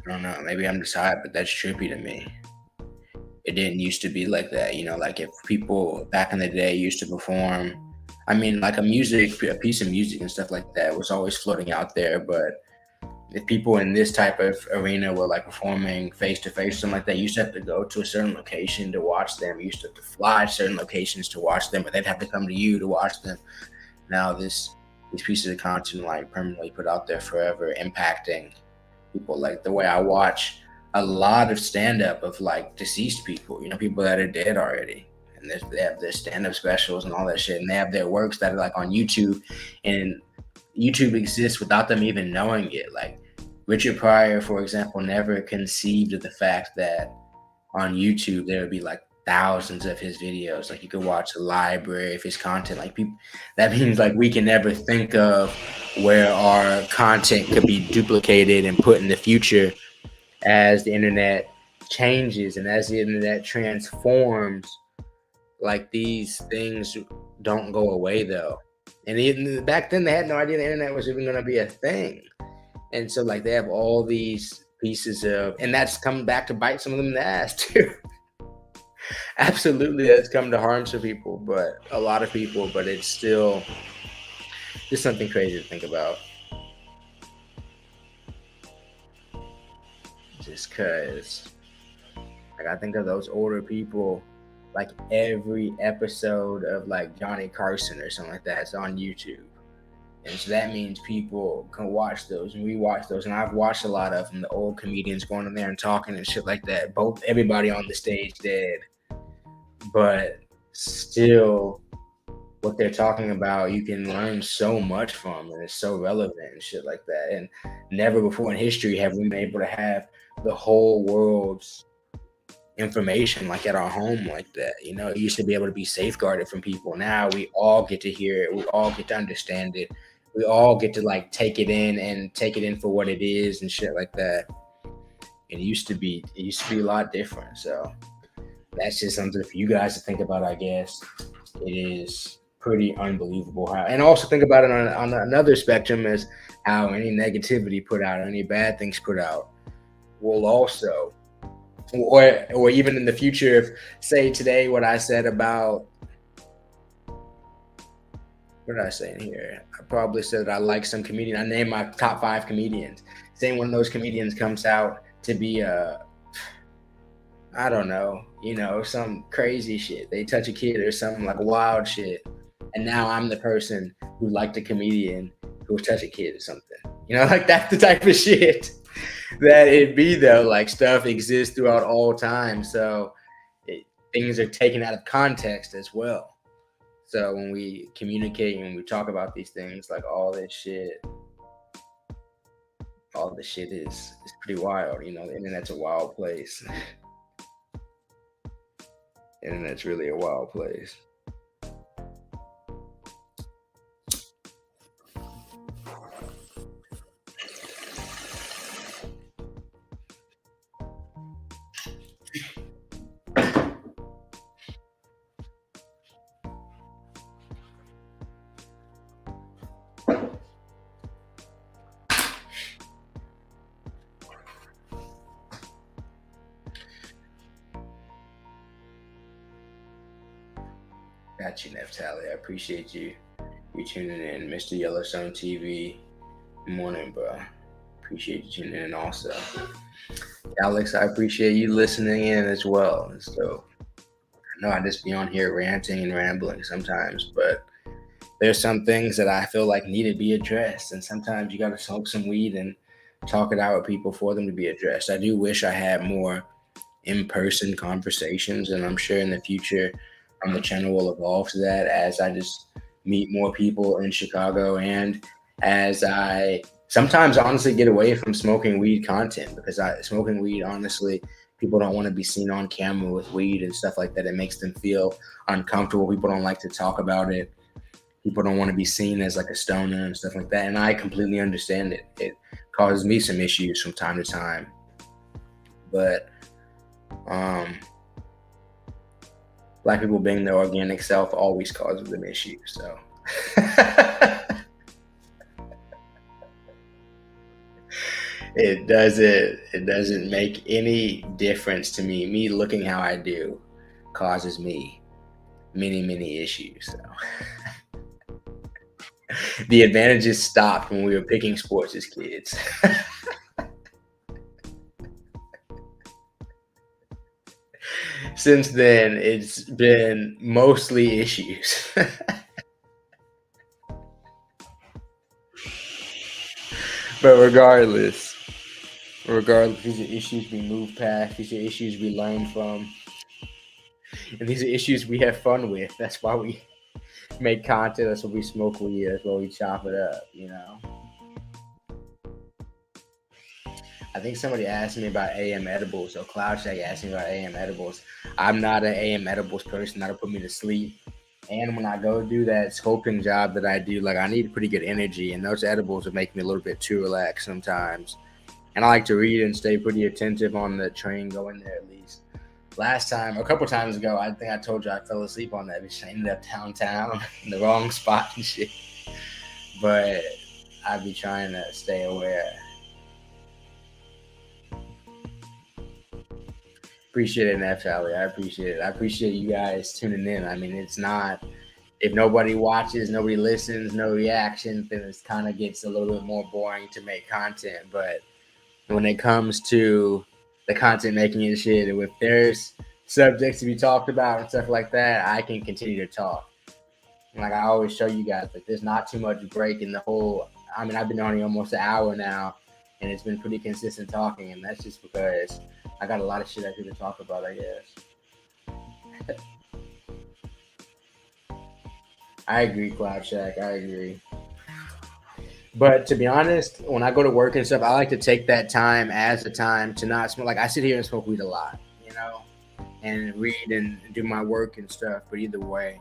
don't know, maybe I'm just high, but that's trippy to me. It didn't used to be like that, like if people back in the day used to perform, I mean like a piece of music and stuff like that was always floating out there, but if people in this type of arena were like performing face to face, something like that, you used to have to go to a certain location to watch them. You used to have to fly to certain locations to watch them, but they'd have to come to you to watch them. Now these pieces of content like permanently put out there forever, impacting people. Like the way I watch a lot of stand up of like deceased people, people that are dead already. And they have their stand up specials and all that shit. And they have their works that are like on YouTube. And YouTube exists without them even knowing it. Like Richard Pryor, for example, never conceived of the fact that on YouTube there would be like thousands of his videos. Like you could watch a library of his content. Like people, that means like we can never think of where our content could be duplicated and put in the future as the internet changes and as the internet transforms. Like these things don't go away though. And even back then they had no idea the internet was even going to be a thing. And so like they have all these pieces of, and that's come back to bite some of them in the ass too. Absolutely, that's come to harm some people, but a lot of people, but it's still just something crazy to think about. Just cause like I think of those older people, like every episode of like Johnny Carson or something like that is on YouTube. And so that means people can watch those and rewatch those. And I've watched a lot of them, the old comedians going in there and talking and shit like that. Both everybody on the stage dead. But still what they're talking about, you can learn so much from, and it's so relevant and shit like that. And never before in history have we been able to have the whole world's information like at our home like that. It used to be able to be safeguarded from people. Now we all get to hear it. We all get to understand it. We all get to like take it in for what it is and shit like that. It used to be a lot different. So that's just something for you guys to think about, I guess. It is pretty unbelievable how, and also think about it on another spectrum as how any negativity put out, any bad things put out will also, or even in the future, if say today what I said about, what did I say in here? I probably said I like some comedian. I named my top 5 comedians. Say one of those comedians comes out to be I don't know, some crazy shit. They touch a kid or something like wild shit. And now I'm the person who liked a comedian who was touch a kid or something. Like that's the type of shit that it be though. Like stuff exists throughout all time. So things are taken out of context as well. So when we communicate and we talk about these things, like all this shit is pretty wild. The internet's a wild place. Internet's really a wild place. Got you, Neftali. I appreciate you tuning in, Mr. Yellowstone TV. Morning, bro. Appreciate you tuning in also. Alex, I appreciate you listening in as well. So I know I just be on here ranting and rambling sometimes, but there's some things that I feel like need to be addressed, and sometimes you got to smoke some weed and talk it out with people for them to be addressed. I do wish I had more in-person conversations, and I'm sure in the future the channel will evolve to that as I just meet more people in Chicago, and as I sometimes honestly get away from smoking weed content, because smoking weed, honestly, people don't want to be seen on camera with weed and stuff like that. It makes them feel uncomfortable. People don't like to talk about it. People don't want to be seen as like a stoner and stuff like that. And I completely understand it. It causes me some issues from time to time. But Black people being their organic self always causes them issues. So it doesn't make any difference to me. Me looking how I do causes me many issues. So the advantages stopped when we were picking sports as kids. Since then, it's been mostly issues. But regardless, these are issues we move past. These are issues we learn from, and these are issues we have fun with. That's why we make content. That's why we smoke weed. That's why we chop it up. I think somebody asked me about AM edibles. So CloudShack asked me about AM edibles. I'm not an AM edibles person. That'll put me to sleep. And when I go do that scoping job that I do, like I need pretty good energy, and those edibles will make me a little bit too relaxed sometimes. And I like to read and stay pretty attentive on the train going there at least. Last time, a couple times ago, I think I told you I fell asleep on that bitch. I ended up downtown in the wrong spot and shit. But I'd be trying to stay aware. Appreciate it, Naphtali. I appreciate it. I appreciate you guys tuning in. I mean, it's not, if nobody watches, nobody listens, no reaction, then it kind of gets a little bit more boring to make content. But when it comes to the content making and shit, if there's subjects to be talked about and stuff like that, I can continue to talk. And like I always show you guys, like there's not too much break in the whole. I mean, I've been on here almost an hour now, and it's been pretty consistent talking, and that's just because I got a lot of shit I could talk about, I guess. I agree, Cloud Shack. I agree. But to be honest, when I go to work and stuff, I like to take that time as a time to not smoke. Like I sit here and smoke weed a lot, and read and do my work and stuff. But either way,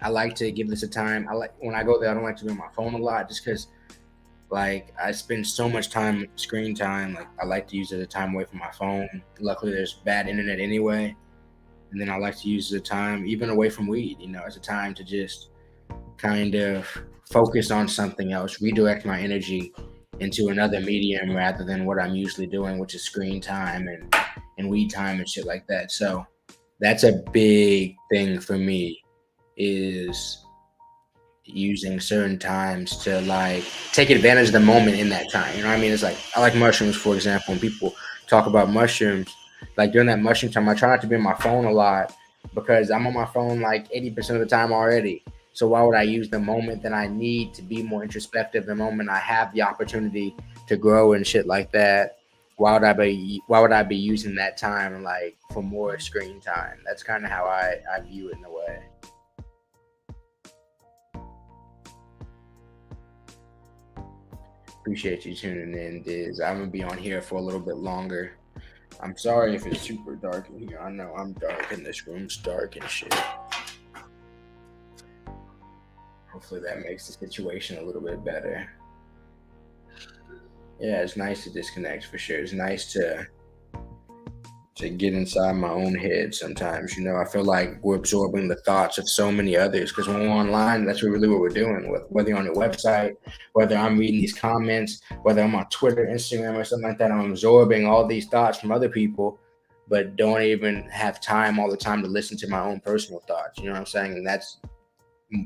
I like to give this a time. I like when I go there, I don't like to be on my phone a lot, just because like I spend so much time screen time. Like I like to use it as a time away from my phone. Luckily, there's bad internet anyway, and then I like to use the time even away from weed. As a time to just kind of focus on something else, redirect my energy into another medium rather than what I'm usually doing, which is screen time and weed time and shit like that. So that's a big thing for me is using certain times to like take advantage of the moment in that time. You know what I mean? It's like I like mushrooms, for example. When people talk about mushrooms, like during that mushroom time, I try not to be on my phone a lot because I'm on my phone like 80% of the time already. So why would I use the moment that I need to be more introspective, the moment I have the opportunity to grow and shit like that? Why would I be using that time like for more screen time? That's kind of how I view it in a way. Appreciate you tuning in, Diz. I'm gonna be on here for a little bit longer. I'm sorry if it's super dark in here. I know I'm dark and this room's dark and shit. Hopefully that makes the situation a little bit better. Yeah, it's nice to disconnect for sure. It's nice to get inside my own head sometimes. I feel like we're absorbing the thoughts of so many others because when we're online, that's really what we're doing. Whether you're on a website, whether I'm reading these comments, whether I'm on Twitter, Instagram, or something like that, I'm absorbing all these thoughts from other people, but don't even have time all the time to listen to my own personal thoughts. You know what I'm saying? And that's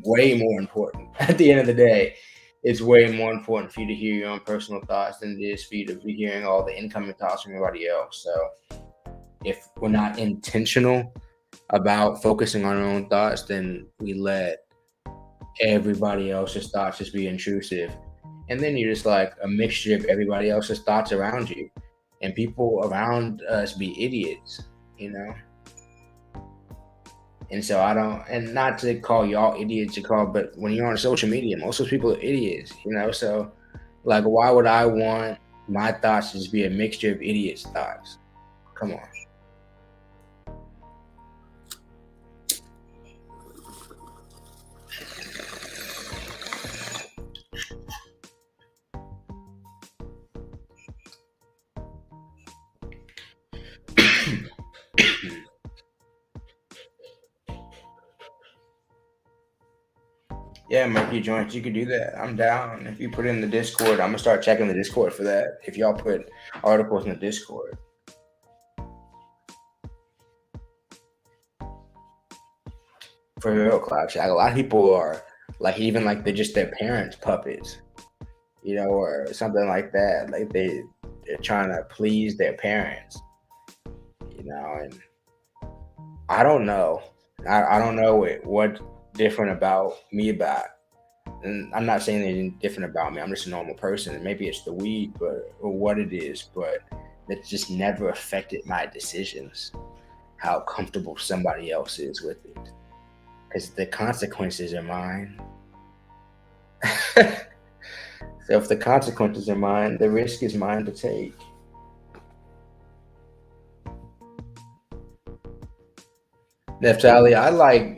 way more important. At the end of the day, it's way more important for you to hear your own personal thoughts than it is for you to be hearing all the incoming thoughts from everybody else. So if we're not intentional about focusing on our own thoughts, then we let everybody else's thoughts just be intrusive. And then you're just like a mixture of everybody else's thoughts around you. And people around us be idiots, you know? And so I don't, and not to call y'all idiots to call, but when you're on social media, most of those people are idiots. So, like, why would I want my thoughts to just be a mixture of idiots' thoughts? Come on. Yeah, Monkey Joints, you could do that. I'm down. If you put it in the Discord, I'm gonna start checking the Discord for that. If y'all put articles in the Discord. For real, Cloud Shack. A lot of people are like even like they're just their parents' puppets, or something like that. Like they're trying to please their parents, and I don't know. I don't know what different about me about. And I'm not saying anything different about me. I'm just a normal person, and maybe it's the weed, but or what it is, but that just never affected my decisions. How comfortable somebody else is with it, because the consequences are mine. So if the consequences are mine, the risk is mine to take. Neftali, I like.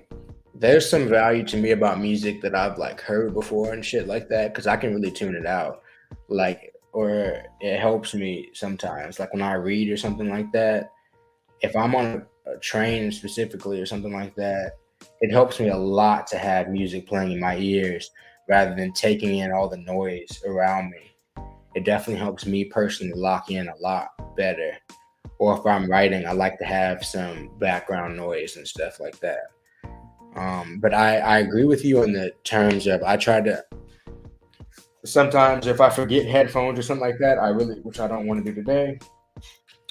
There's some value to me about music that I've like heard before and shit like that because I can really tune it out, like, or it helps me sometimes. Like when I read or something like that, if I'm on a train specifically or something like that, it helps me a lot to have music playing in my ears rather than taking in all the noise around me. It definitely helps me personally lock in a lot better. Or if I'm writing, I like to have some background noise and stuff like that. But I agree with you in the terms of I try to sometimes if I forget headphones or something like that, I really, which I don't want to do today,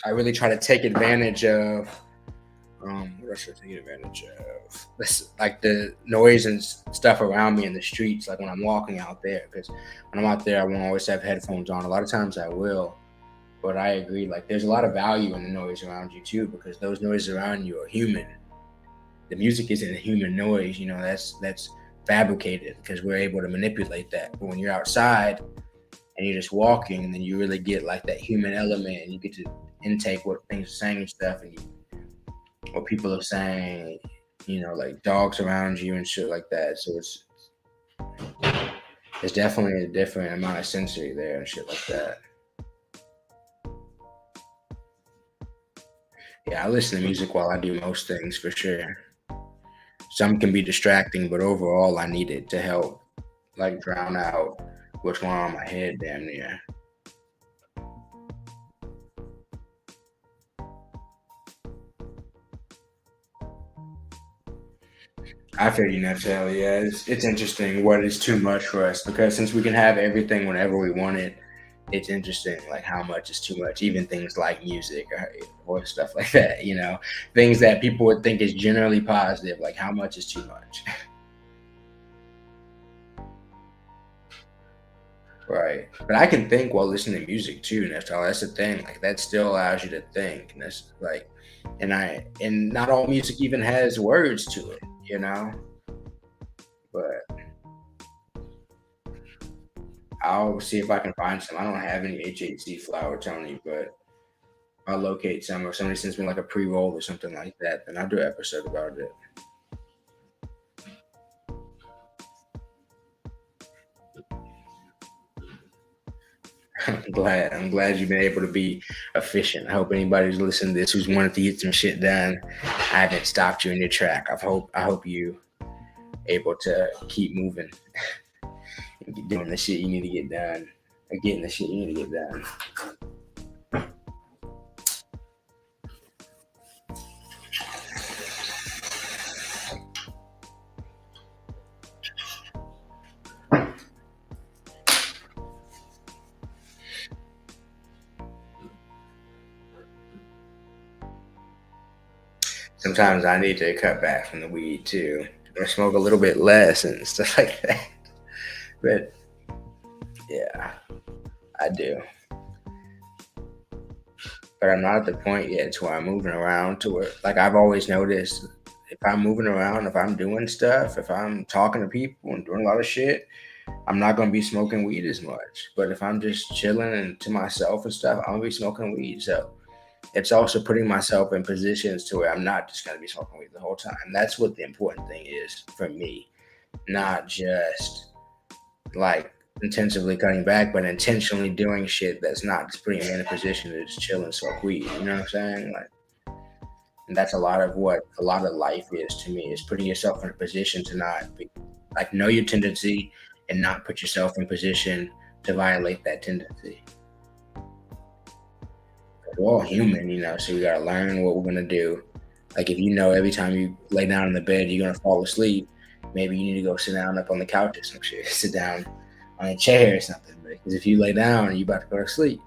I really try to take advantage of what else should I take advantage of? Like the noise and stuff around me in the streets, like when I'm walking out there. Because when I'm out there, I won't always have headphones on. A lot of times I will, but I agree. Like there's a lot of value in the noise around you too, because those noises around you are human. The music isn't a human noise, you know. That's fabricated because we're able to manipulate that. But when you're outside and you're just walking, then you really get like that human element, and you get to intake what things are saying and stuff, and what people are saying, you know, like dogs around you and shit like that. So it's definitely a different amount of sensory there and shit like that. Yeah, I listen to music while I do most things for sure. Some can be distracting, but overall, I need it to help like drown out what's going on in my head damn near. I feel you, Natalie. Yeah, it's interesting what is too much for us because since we can have everything whenever we want it, it's interesting like how much is too much. Even things like music or stuff like that, you know, things that people would think is generally positive, like how much is too much. Right. But I can think while listening to music too, Natalie. That's the thing. Like that still allows you to think. And that's like and not all music even has words to it, you know? But I'll see if I can find some. I don't have any HHC flower, Tony, but I'll locate some. Or if somebody sends me like a pre roll or something like that, then I'll do an episode about it. I'm glad you've been able to be efficient. I hope anybody who's listening to this who's wanted to get some shit done, I haven't stopped you in your track. I hope you able to keep moving and keep doing the shit you need to get done. Or getting the shit you need to get done. Sometimes I need to cut back from the weed too, or smoke a little bit less and stuff like that. But yeah, I do. But I'm not at the point yet to where I'm moving around to where, like, I've always noticed if I'm moving around, if I'm doing stuff, if I'm talking to people and doing a lot of shit, I'm not gonna be smoking weed as much. But if I'm just chilling and to myself and stuff, I'm gonna be smoking weed. So it's also putting myself in positions to where I'm not just gonna be smoking weed the whole time. That's what the important thing is for me, not just like intensively cutting back, but intentionally doing shit that's not just putting me in a position to just chill and smoke weed. You know what I'm saying? Like, and that's a lot of what a lot of life is to me is putting yourself in a position to not be, like know your tendency and not put yourself in position to violate that tendency. We're all human, you know, so we gotta learn what we're gonna do. Like if you know every time you lay down in the bed you're gonna fall asleep, maybe you need to go sit down up on the couch or some shit. Sit down on a chair or something. Because if you lay down, you're about to go to sleep.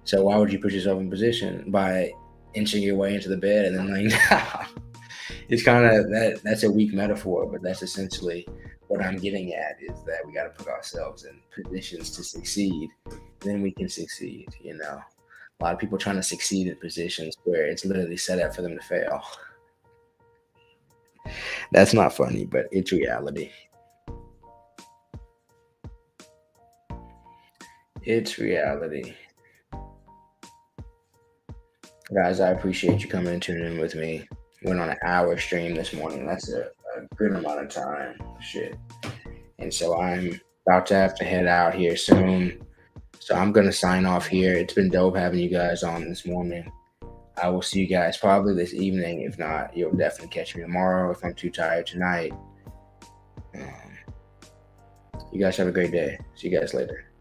So why would you put yourself in position by inching your way into the bed and then laying down? It's kind of that's a weak metaphor, but that's essentially what I'm getting at is that we got to put ourselves in positions to succeed, then we can succeed. A lot of people trying to succeed in positions where it's literally set up for them to fail. That's not funny, but it's reality. It's reality. Guys, I appreciate you coming and tuning in with me. Went on an hour stream this morning. That's a good amount of time. Shit. And so I'm about to have to head out here soon. So I'm going to sign off here. It's been dope having you guys on this morning. I will see you guys probably this evening. If not, you'll definitely catch me tomorrow if I'm too tired tonight. You guys have a great day. See you guys later.